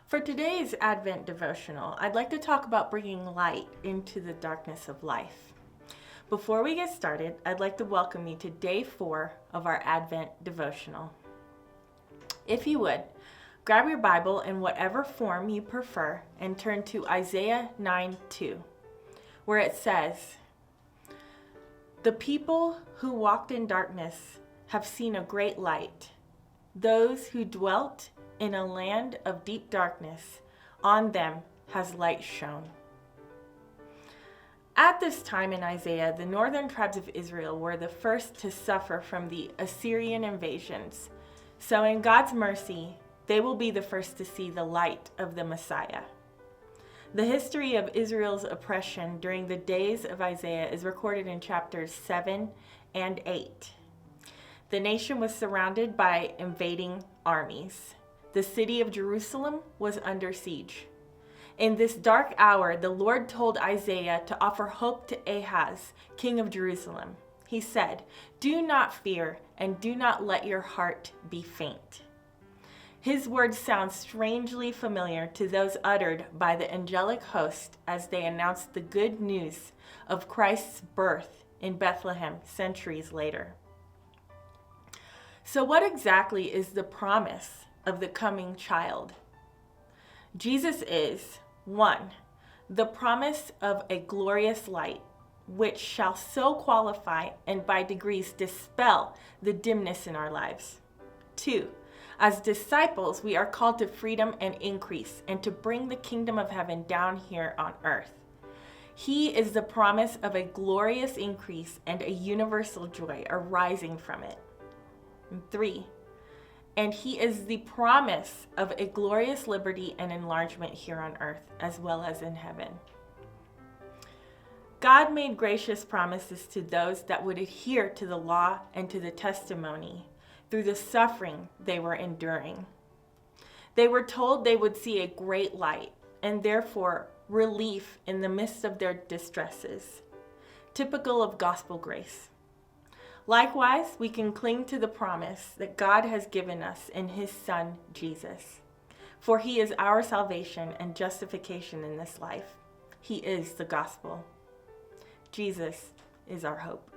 For today's Advent devotional, I'd like to talk about bringing light into the darkness of life. Before we get started, I'd like to welcome you to day 4 of our Advent devotional. If you would, grab your Bible in whatever form you prefer and turn to Isaiah 9:2, where it says, "The people who walked in darkness have seen a great light. Those who dwelt in a land of deep darkness, on them has light shone." At this time in Isaiah, the northern tribes of Israel were the first to suffer from the Assyrian invasions. So in God's mercy, they will be the first to see the light of the Messiah. The history of Israel's oppression during the days of Isaiah is recorded in chapters 7 and 8. The nation was surrounded by invading armies. The city of Jerusalem was under siege. In this dark hour, the Lord told Isaiah to offer hope to Ahaz, king of Jerusalem. He said, "Do not fear and do not let your heart be faint." His words sound strangely familiar to those uttered by the angelic host as they announced the good news of Christ's birth in Bethlehem centuries later. So what exactly is the promise of the coming child? Jesus is, 1, the promise of a glorious light, which shall so qualify and by degrees dispel the dimness in our lives. 2, as disciples, we are called to freedom and increase and to bring the kingdom of heaven down here on earth. He is the promise of a glorious increase and a universal joy arising from it. And 3, and he is the promise of a glorious liberty and enlargement here on earth as well as in heaven. God made gracious promises to those that would adhere to the law and to the testimony through the suffering they were enduring. They were told they would see a great light and therefore relief in the midst of their distresses, typical of gospel grace. Likewise, we can cling to the promise that God has given us in his Son, Jesus. For he is our salvation and justification in this life. He is the gospel. Jesus is our hope.